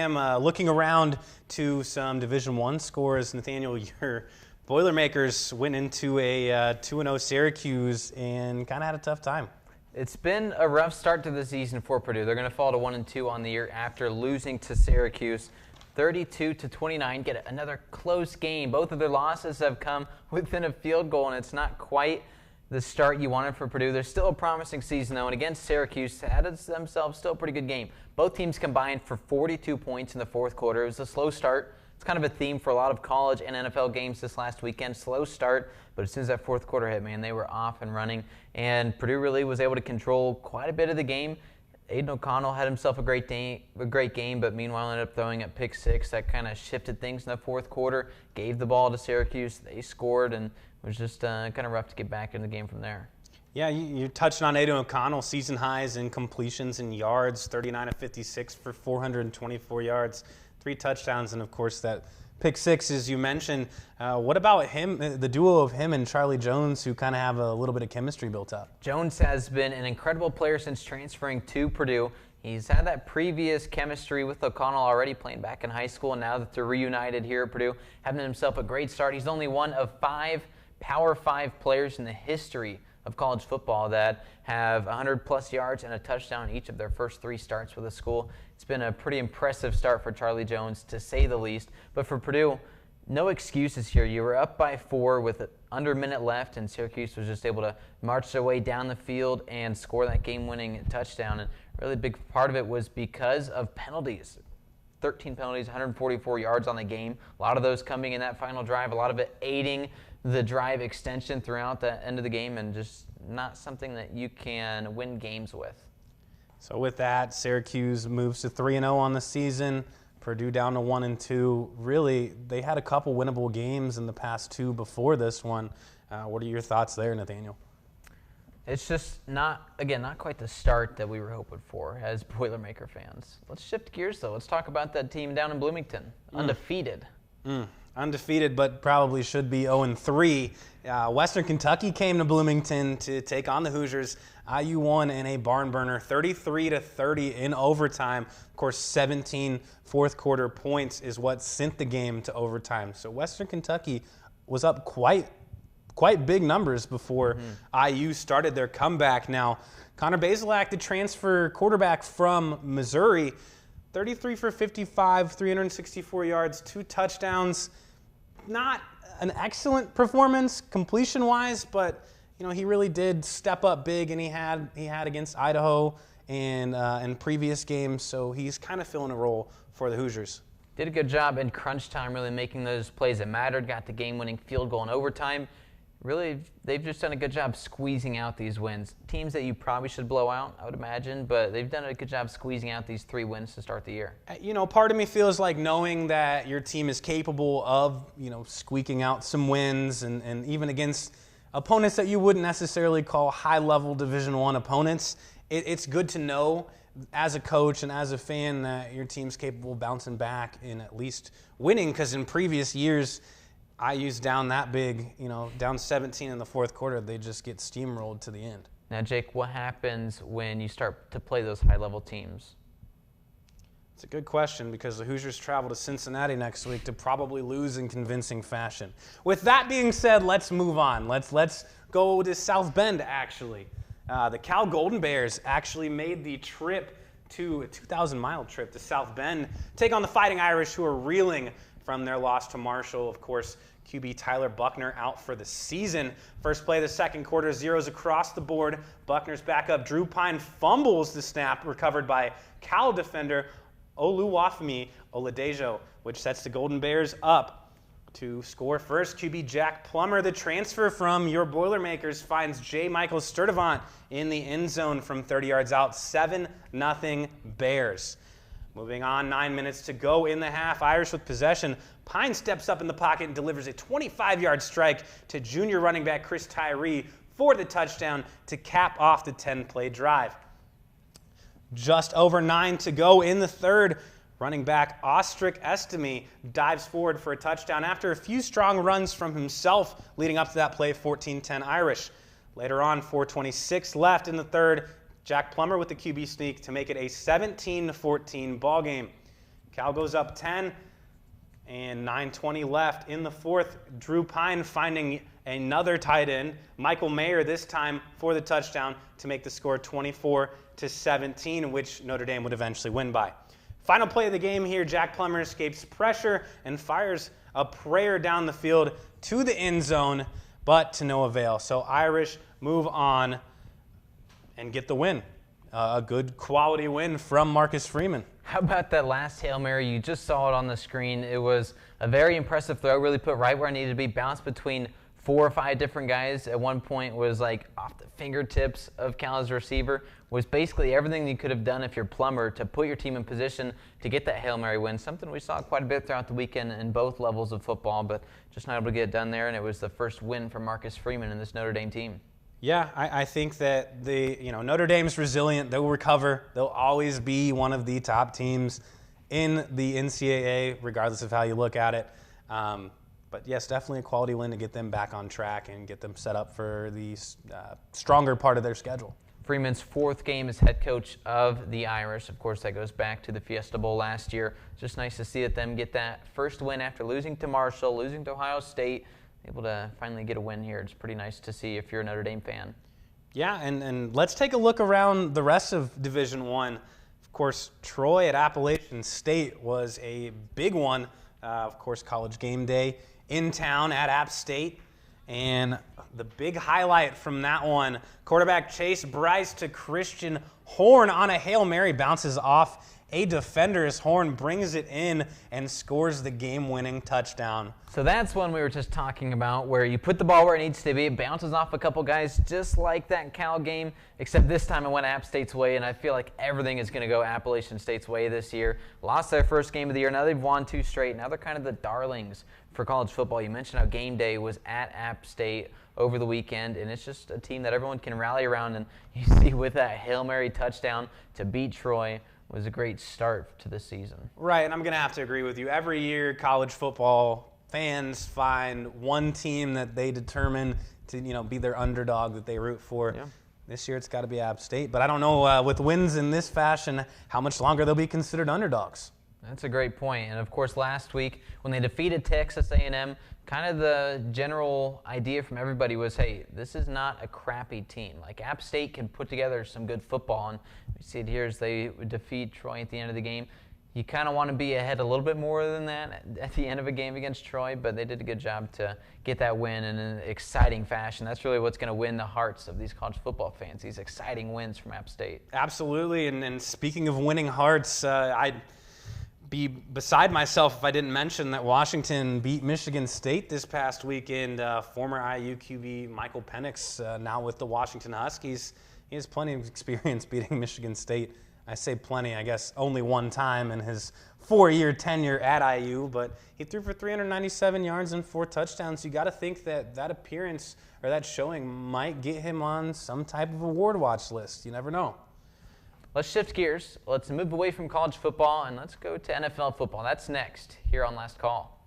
I'm looking around to some Division I scores. Nathaniel, your Boilermakers went into a 2-0 Syracuse and kind of had a tough time. It's been a rough start to the season for Purdue. They're going to fall to 1-2 on the year after losing to Syracuse 32-29. Get another close game. Both of their losses have come within a field goal, and it's not quite the start you wanted for Purdue. There's still a promising season, though, and against Syracuse, had themselves still a pretty good game. Both teams combined for 42 points in the fourth quarter. It was a slow start. It's kind of a theme for a lot of college and NFL games this last weekend. Slow start, but as soon as that fourth quarter hit, man, they were off and running, and Purdue really was able to control quite a bit of the game. Aiden O'Connell had himself a great game, but meanwhile ended up throwing a pick six. That kind of shifted things in the fourth quarter, gave the ball to Syracuse. They scored, and it was just kind of rough to get back in the game from there. Yeah, you touched on Aiden O'Connell, season highs in completions and yards, 39 of 56 for 424 yards, 3 touchdowns, and of course that pick six, as you mentioned. What about him, the duo of him and Charlie Jones, who kind of have a little bit of chemistry built up? Jones has been an incredible player since transferring to Purdue. He's had that previous chemistry with O'Connell already, playing back in high school, and now that they're reunited here at Purdue, having himself a great start. He's only one of 5 Power 5 players in the history of college football that have 100-plus yards and a touchdown in each of their first 3 starts with the school. It's been a pretty impressive start for Charlie Jones, to say the least. But for Purdue, no excuses here. You were up by 4 with under a minute left, and Syracuse was just able to march their way down the field and score that game-winning touchdown. And really big part of it was because of penalties. 13 penalties, 144 yards on the game. A lot of those coming in that final drive, a lot of it aiding the drive extension throughout the end of the game, and just not something that you can win games with. So with that, Syracuse moves to 3-0 on the season. Purdue down to 1-2. Really, they had a couple winnable games in the past 2 before this one. What are your thoughts there, Nathaniel? It's just not quite the start that we were hoping for as Boilermaker fans. Let's shift gears, though. Let's talk about that team down in Bloomington, undefeated. Undefeated, but probably should be 0-3. Western Kentucky came to Bloomington to take on the Hoosiers. IU won in a barn burner, 33-30 in overtime. Of course, 17 fourth quarter points is what sent the game to overtime. So Western Kentucky was up quite big numbers before IU started their comeback. Now, Connor Bazelak, the transfer quarterback from Missouri, 33 for 55, 364 yards, 2 touchdowns. Not an excellent performance completion-wise, but he really did step up big, and he had against Idaho and in previous games, so he's kind of filling a role for the Hoosiers. Did a good job in crunch time, really making those plays that mattered. Got the game-winning field goal in overtime. Really, they've just done a good job squeezing out these wins. Teams that you probably should blow out, I would imagine, but they've done a good job squeezing out these 3 wins to start the year. Part of me feels like knowing that your team is capable of, squeaking out some wins, and even against opponents that you wouldn't necessarily call high-level Division I opponents, it's good to know as a coach and as a fan that your team's capable of bouncing back and at least winning, because in previous years, IU's down that big, down 17 in the fourth quarter, they just get steamrolled to the end. Now, Jake, what happens when you start to play those high-level teams? It's a good question, because the Hoosiers travel to Cincinnati next week to probably lose in convincing fashion. With that being said, let's move on. Let's go to South Bend, actually. The Cal Golden Bears actually made the trip to a 2,000-mile trip to South Bend, take on the Fighting Irish, who are reeling from their loss to Marshall. Of course, QB Tyler Buckner out for the season. First play of the second quarter, zeros across the board. Buckner's backup Drew Pine fumbles the snap, recovered by Cal defender Oluwafemi Oladejo, which sets the Golden Bears up to score first. QB Jack Plummer, the transfer from your Boilermakers, finds J. Michael Sturdivant in the end zone from 30 yards out. 7-0 Bears. Moving on, 9 minutes to go in the half. Irish with possession. Pine steps up in the pocket and delivers a 25-yard strike to junior running back Chris Tyree for the touchdown to cap off the 10-play drive. Just over 9 to go in the third. Running back Ostrick Estime dives forward for a touchdown after a few strong runs from himself leading up to that play, 14-10 Irish. Later on, 4:26 left in the third. Jack Plummer with the QB sneak to make it a 17-14 ball game. Cal goes up 10, and 9:20 left in the fourth. Drew Pine finding another tight end, Michael Mayer, this time for the touchdown to make the score 24-17, which Notre Dame would eventually win by. Final play of the game here, Jack Plummer escapes pressure and fires a prayer down the field to the end zone, but to no avail. So Irish move on and get the win. A good quality win from Marcus Freeman. How about that last Hail Mary? You just saw it on the screen. It was a very impressive throw, really put right where it needed to be, bounced between 4 or 5 different guys. At one point was like off the fingertips of Cal's receiver. Was basically everything you could have done if you're Plummer to put your team in position to get that Hail Mary win. Something we saw quite a bit throughout the weekend in both levels of football, but just not able to get it done there, and it was the first win for Marcus Freeman and this Notre Dame team. Yeah, I think that Notre Dame's resilient. They'll recover. They'll always be one of the top teams in the NCAA, regardless of how you look at it. But yes, definitely a quality win to get them back on track and get them set up for the stronger part of their schedule. Freeman's 4th game as head coach of the Irish. Of course, that goes back to the Fiesta Bowl last year. Just nice to see them get that first win after losing to Marshall, losing to Ohio State. Able to finally get a win here. It's pretty nice to see if you're a Notre Dame fan. Yeah, and let's take a look around the rest of Division I. Of course, Troy at Appalachian State was a big one. Of course, College game day in town at App State. And the big highlight from that one, quarterback Chase Bryce to Christian Horn on a Hail Mary, bounces off a defender's Horn, brings it in, and scores the game-winning touchdown. So that's one we were just talking about, where you put the ball where it needs to be. It bounces off a couple guys, just like that Cal game, except this time it went App State's way, and I feel like everything is going to go Appalachian State's way this year. Lost their first game of the year. Now they've won 2 straight. Now they're kind of the darlings for college football. You mentioned how game day was at App State over the weekend, and it's just a team that everyone can rally around. And you see with that Hail Mary touchdown to beat Troy was a great start to this season. Right, and I'm going to have to agree with you. Every year, college football fans find one team that they determine to be their underdog that they root for. Yeah. This year, it's got to be App State. But I don't know, with wins in this fashion, how much longer they'll be considered underdogs. That's a great point. And, of course, last week when they defeated Texas A&M, kind of the general idea from everybody was, hey, this is not a crappy team. Like, App State can put together some good football. And we see it here as they defeat Troy at the end of the game. You kind of want to be ahead a little bit more than that at the end of a game against Troy, but they did a good job to get that win in an exciting fashion. That's really what's going to win the hearts of these college football fans, these exciting wins from App State. Absolutely, and speaking of winning hearts, I'd be beside myself if I didn't mention that Washington beat Michigan State this past weekend. Former IU QB Michael Penix, now with the Washington Huskies. He has plenty of experience beating Michigan State. I say plenty, I guess only one time in his 4-year tenure at IU, but he threw for 397 yards and 4 touchdowns. You got to think that that appearance or that showing might get him on some type of award watch list. You never know. Let's shift gears. Let's move away from college football and let's go to NFL football. That's next here on Last Call.